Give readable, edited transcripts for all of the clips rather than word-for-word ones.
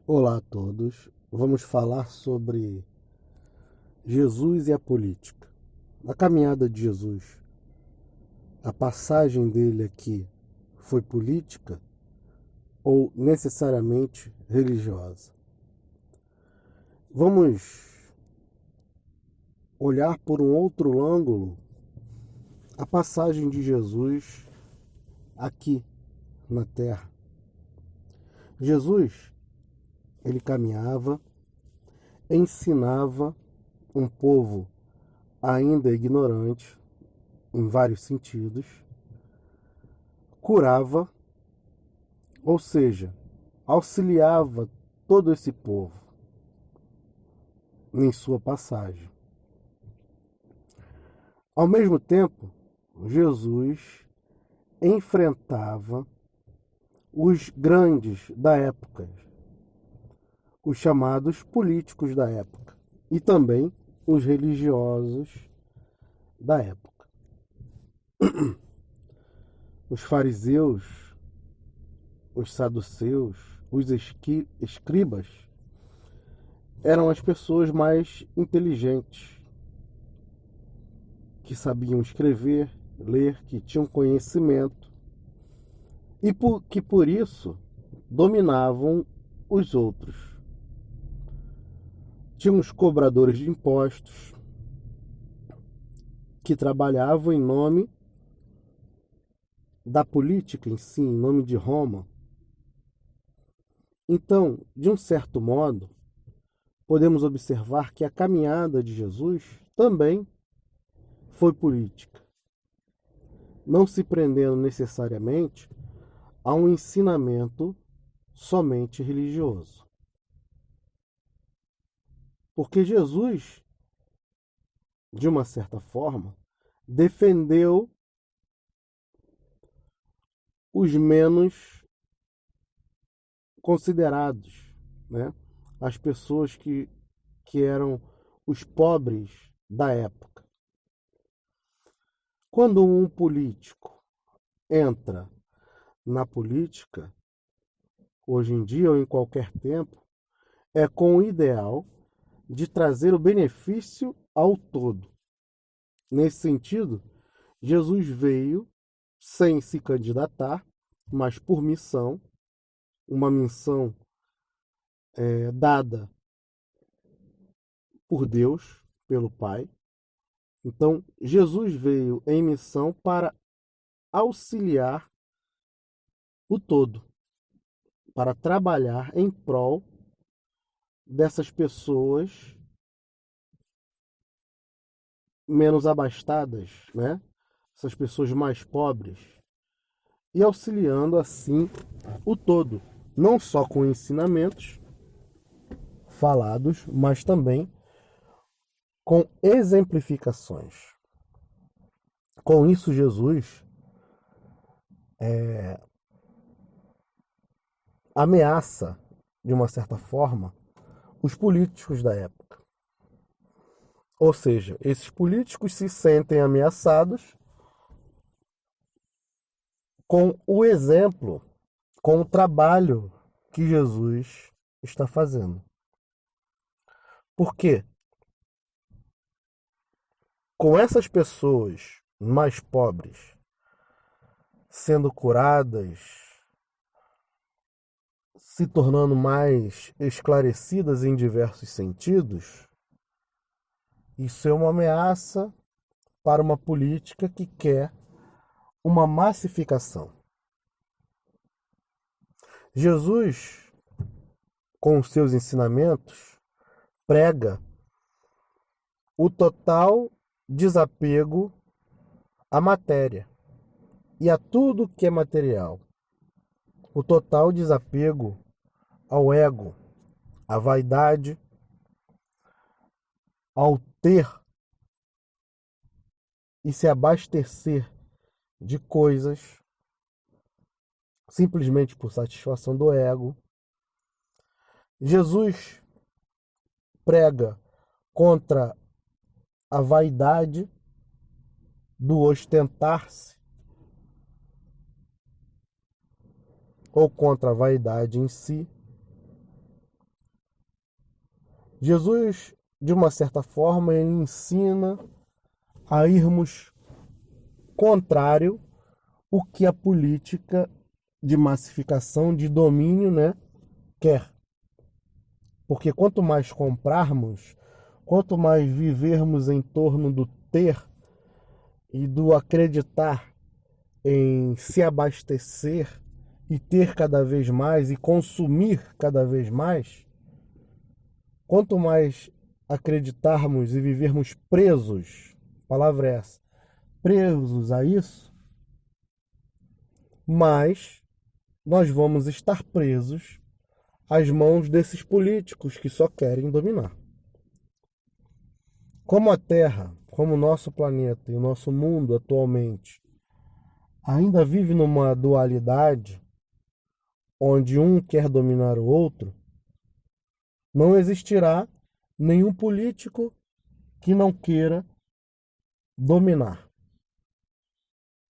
Olá a todos. Vamos falar sobre Jesus e a política. A caminhada de Jesus, a passagem dele aqui foi política ou necessariamente religiosa? Vamos olhar por um outro ângulo a passagem de Jesus aqui na Terra. Jesus, ele caminhava, ensinava um povo ainda ignorante em vários sentidos, curava, ou seja, auxiliava todo esse povo em sua passagem. Ao mesmo tempo, Jesus enfrentava os grandes da época, os chamados políticos da época, e também os religiosos da época. Os fariseus, os saduceus, os escribas eram as pessoas mais inteligentes, que sabiam escrever, ler, que tinham conhecimento e que por isso dominavam os outros. Tinham os cobradores de impostos que trabalhavam em nome da política em si, em nome de Roma. Então, de um certo modo, podemos observar que a caminhada de Jesus também foi política, não se prendendo necessariamente a um ensinamento somente religioso. Porque Jesus, de uma certa forma, defendeu os menos considerados, né? As pessoas que eram os pobres da época. Quando um político entra na política, hoje em dia ou em qualquer tempo, é com o ideal de trazer o benefício ao todo. Nesse sentido, Jesus veio sem se candidatar, mas por missão, uma missão dada por Deus, pelo Pai. Então, Jesus veio em missão para auxiliar o todo, para trabalhar em prol dessas pessoas menos abastadas, né? Essas pessoas mais pobres, e auxiliando assim o todo, não só com ensinamentos falados, mas também com exemplificações. Com isso, Jesus ameaça, de uma certa forma, os políticos da época. Ou seja, esses políticos se sentem ameaçados com o exemplo, com o trabalho que Jesus está fazendo. Por quê? Com essas pessoas mais pobres sendo curadas, se tornando mais esclarecidas em diversos sentidos, isso é uma ameaça para uma política que quer uma massificação. Jesus, com os seus ensinamentos, prega o total desapego à matéria e a tudo que é material. O total desapego ao ego, à vaidade, ao ter e se abastecer de coisas simplesmente por satisfação do ego. Jesus prega contra a vaidade do ostentar-se ou contra a vaidade em si. Jesus, de uma certa forma, ele ensina a irmos contrário o que a política de massificação, de domínio, né, quer. Porque quanto mais comprarmos, quanto mais vivermos em torno do ter e do acreditar em se abastecer e ter cada vez mais e consumir cada vez mais, quanto mais acreditarmos e vivermos presos, a palavra é essa, presos a isso, mais nós vamos estar presos às mãos desses políticos que só querem dominar. Como a Terra, como o nosso planeta e o nosso mundo atualmente ainda vive numa dualidade onde um quer dominar o outro, não existirá nenhum político que não queira dominar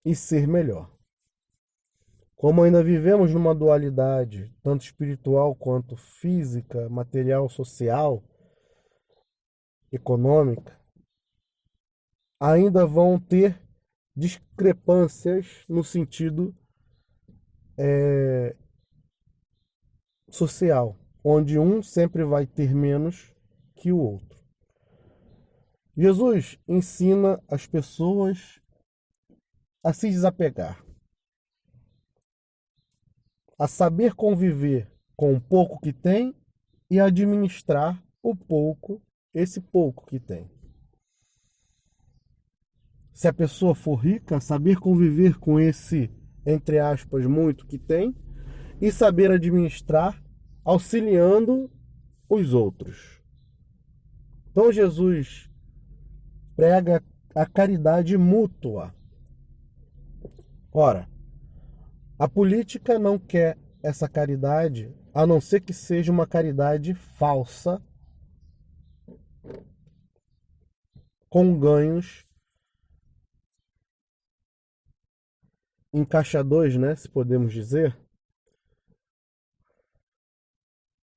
e ser melhor. Como ainda vivemos numa dualidade, tanto espiritual quanto física, material, social, econômica, ainda vão ter discrepâncias no sentido social, onde um sempre vai ter menos que o outro. Jesus ensina as pessoas a se desapegar, a saber conviver com o pouco que tem e administrar esse pouco que tem. Se a pessoa for rica, saber conviver com esse, entre aspas, muito que tem e saber administrar, auxiliando os outros. Então Jesus prega a caridade mútua. Ora, a política não quer essa caridade, a não ser que seja uma caridade falsa, com ganhos em caixa 2, né, se podemos dizer,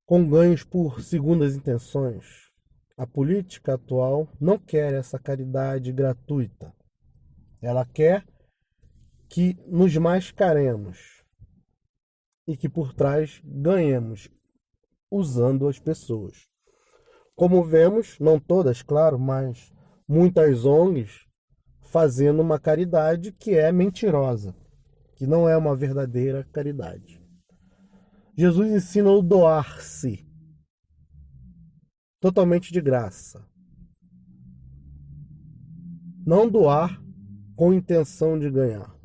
com ganhos por segundas intenções. A política atual não quer essa caridade gratuita. Ela quer que nos mascaremos e que por trás ganhemos usando as pessoas. Como vemos, não todas, claro, mas muitas ONGs fazendo uma caridade que é mentirosa, que não é uma verdadeira caridade. Jesus ensina o doar-se, totalmente de graça. Não doar com intenção de ganhar.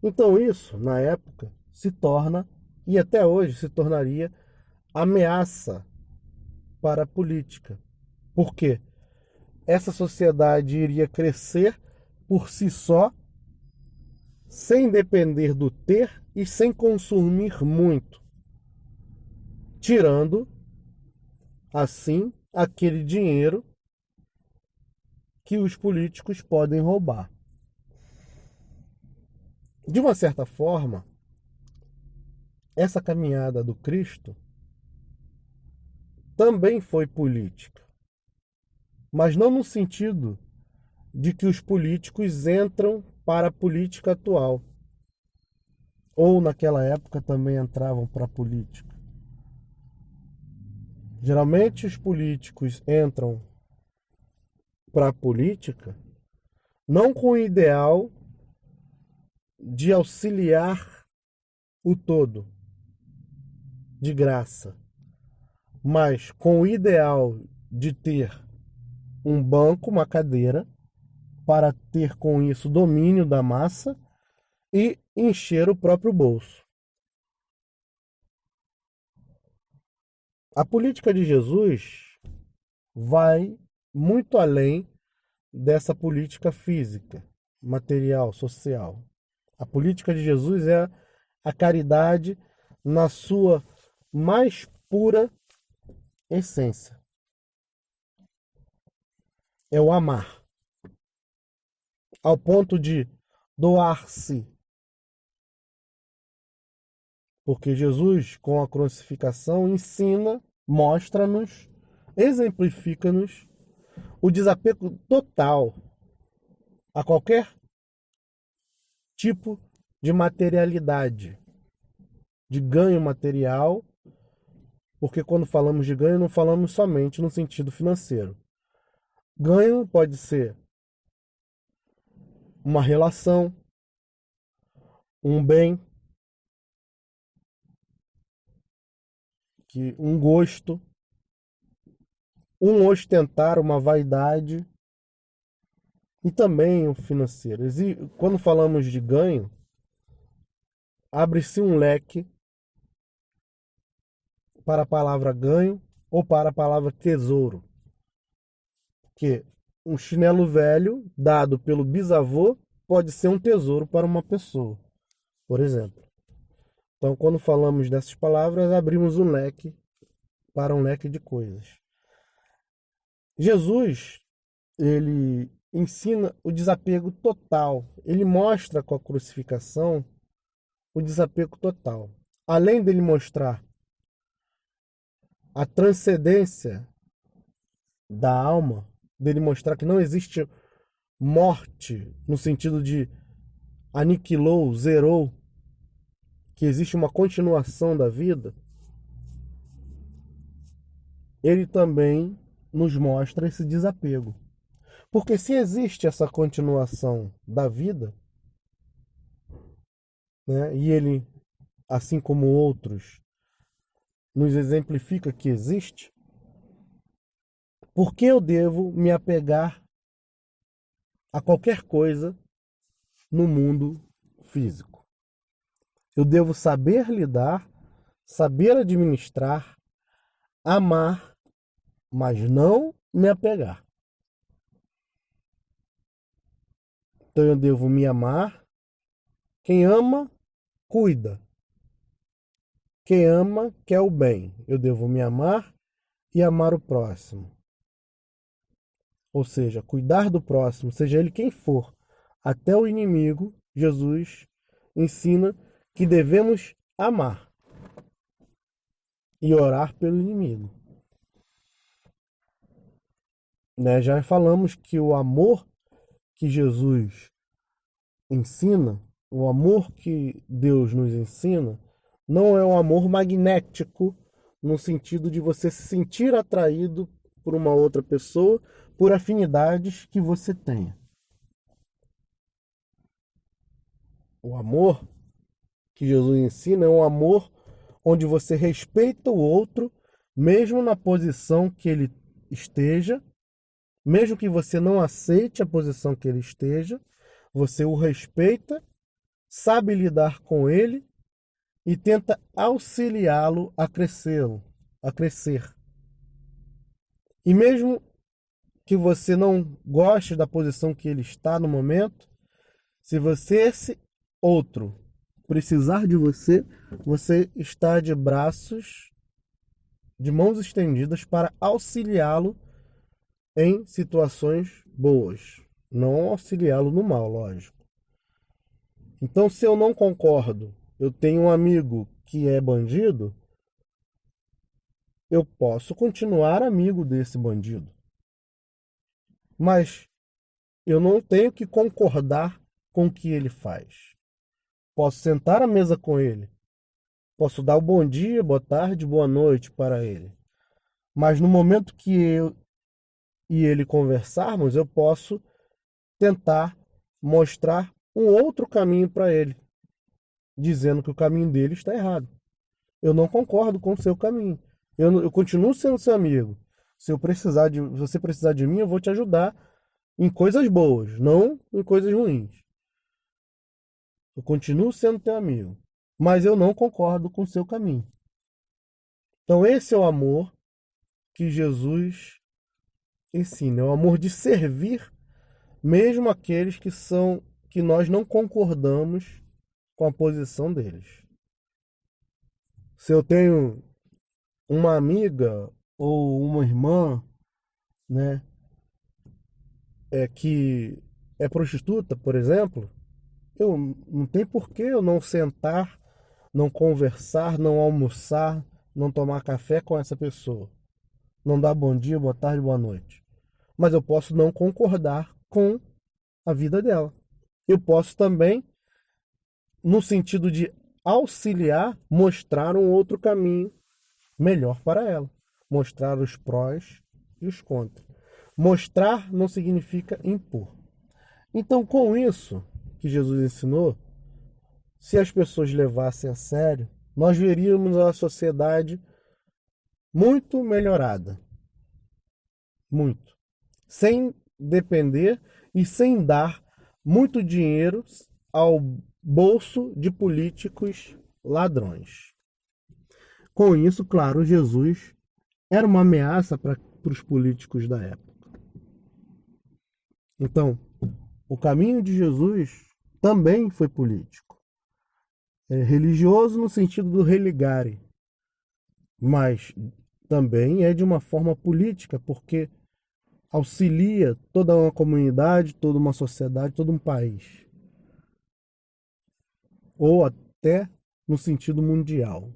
Então isso, na época, se torna, e até hoje se tornaria, ameaça para a política. Por quê? Essa sociedade iria crescer por si só, sem depender do ter e sem consumir muito, tirando, assim, aquele dinheiro que os políticos podem roubar. De uma certa forma, essa caminhada do Cristo também foi política, mas não no sentido de que os políticos entram para a política atual, ou naquela época também entravam para a política. Geralmente os políticos entram para a política não com o ideal de auxiliar o todo de graça, mas com o ideal de ter um banco, uma cadeira, para ter com isso domínio da massa e encher o próprio bolso. A política de Jesus vai muito além dessa política física, material, social. A política de Jesus é a caridade na sua mais pura essência. É o amar, ao ponto de doar-se. Porque Jesus, com a crucificação, ensina, mostra-nos exemplifica-nos o desapego total a qualquer tipo de materialidade, de ganho material, porque quando falamos de ganho não falamos somente no sentido financeiro. Ganho pode ser uma relação, um bem, um gosto, um ostentar, uma vaidade e também o financeiro. Quando falamos de ganho, abre-se um leque para a palavra ganho ou para a palavra tesouro. Que um chinelo velho dado pelo bisavô pode ser um tesouro para uma pessoa, por exemplo. Então, quando falamos dessas palavras, abrimos um leque para um leque de coisas. Jesus, ele ensina o desapego total. Ele mostra com a crucificação o desapego total. Além dele mostrar a transcendência da alma, dele mostrar que não existe morte no sentido de aniquilou, zerou, que existe uma continuação da vida, ele também nos mostra esse desapego. Porque se existe essa continuação da vida, né, e ele, assim como outros, nos exemplifica que existe, por que eu devo me apegar a qualquer coisa no mundo físico? Eu devo saber lidar, saber administrar, amar, mas não me apegar. Então eu devo me amar. Quem ama, cuida. Quem ama, quer o bem. Eu devo me amar e amar o próximo. Ou seja, cuidar do próximo, seja ele quem for, até o inimigo. Jesus ensina que devemos amar e orar pelo inimigo. Né? Já falamos que o amor que Jesus ensina, o amor que Deus nos ensina, não é um amor magnético, no sentido de você se sentir atraído por uma outra pessoa por afinidades que você tenha. O amor que Jesus ensina é um amor onde você respeita o outro, mesmo na posição que ele esteja, mesmo que você não aceite a posição que ele esteja, você o respeita, sabe lidar com ele e tenta auxiliá-lo a crescer. E mesmo que você não goste da posição que ele está no momento, se você, esse outro, precisar de você, você está de braços, de mãos estendidas para auxiliá-lo em situações boas, não auxiliá-lo no mal, lógico. Então, se eu não concordo, eu tenho um amigo que é bandido, eu posso continuar amigo desse bandido. Mas eu não tenho que concordar com o que ele faz. Posso sentar à mesa com ele. Posso dar o bom dia, boa tarde, boa noite para ele. Mas no momento que eu e ele conversarmos, eu posso tentar mostrar um outro caminho para ele, dizendo que o caminho dele está errado. Eu não concordo com o seu caminho. Eu continuo sendo seu amigo. Se você precisar de mim, eu vou te ajudar em coisas boas, não em coisas ruins. Eu continuo sendo teu amigo, mas eu não concordo com o seu caminho. Então esse é o amor que Jesus ensina, é o amor de servir mesmo aqueles que nós não concordamos com a posição deles. Se eu tenho uma amiga ou uma irmã, né, que é prostituta, por exemplo, eu não tem por que eu não sentar, não conversar, não almoçar, não tomar café com essa pessoa. não dar bom dia, boa tarde, boa noite. Mas eu posso não concordar com a vida dela. Eu posso também, no sentido de auxiliar, mostrar um outro caminho melhor para ela. Mostrar os prós e os contras. Mostrar não significa impor. Então, com isso que Jesus ensinou, se as pessoas levassem a sério, nós veríamos uma sociedade muito melhorada. Muito. Sem depender e sem dar muito dinheiro ao bolso de políticos ladrões. Com isso, claro, Jesus era uma ameaça para os políticos da época. Então, o caminho de Jesus também foi político. É religioso no sentido do religare, mas também é de uma forma política, porque auxilia toda uma comunidade, toda uma sociedade, todo um país. Ou até no sentido mundial.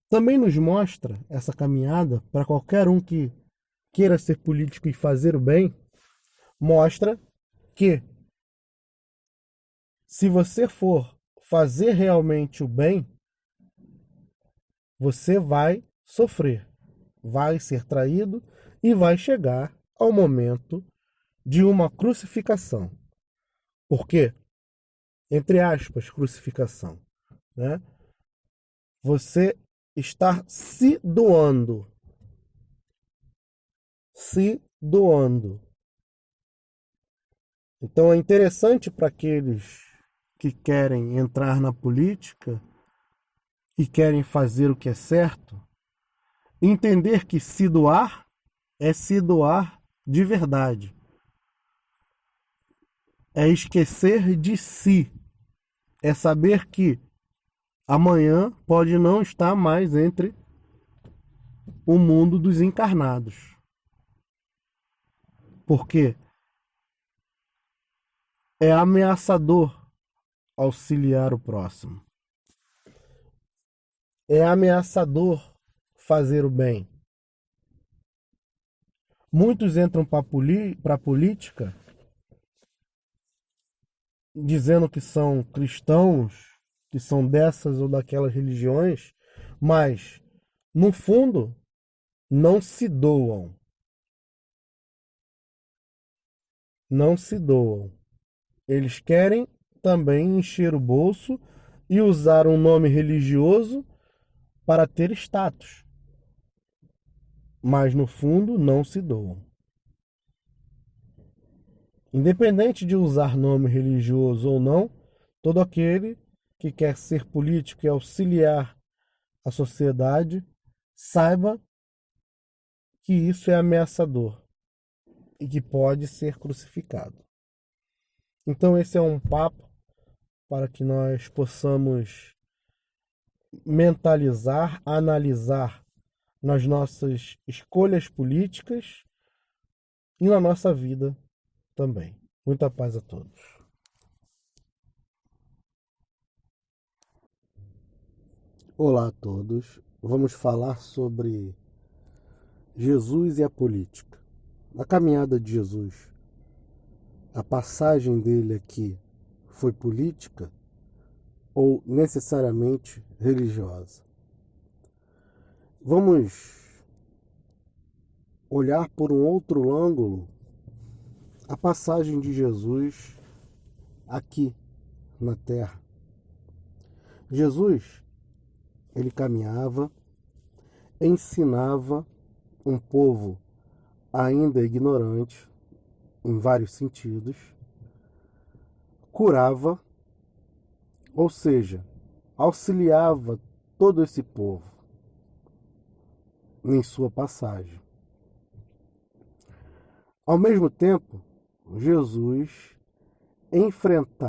Também nos mostra essa caminhada para qualquer um que queira ser político e fazer o bem, mostra que se você for fazer realmente o bem, você vai sofrer, vai ser traído e vai chegar ao momento de uma crucificação. Por quê? Entre aspas, crucificação, né? Você está se doando. Se doando. Então é interessante para aqueles que querem entrar na política e querem fazer o que é certo, entender que se doar é se doar de verdade. É esquecer de si. É saber que amanhã pode não estar mais entre o mundo dos encarnados. Porque é ameaçador auxiliar o próximo. É ameaçador fazer o bem. Muitos entram para a política dizendo que são cristãos, que são dessas ou daquelas religiões, mas, no fundo, não se doam. Não se doam. Eles querem também encher o bolso e usar um nome religioso para ter status. Mas, no fundo, não se doam. Independente de usar nome religioso ou não, todo aquele que quer ser político e auxiliar a sociedade, saiba que isso é ameaçador e que pode ser crucificado. Então esse é um papo para que nós possamos mentalizar, analisar nas nossas escolhas políticas e na nossa vida também. Muita paz a todos. Olá a todos. Vamos falar sobre Jesus e a política. A caminhada de Jesus, a passagem dele aqui foi política ou necessariamente religiosa? Vamos olhar por um outro ângulo a passagem de Jesus aqui na Terra. Jesus, ele caminhava, ensinava um povo ainda ignorante, em vários sentidos, curava, ou seja, auxiliava todo esse povo em sua passagem. Ao mesmo tempo, Jesus enfrentava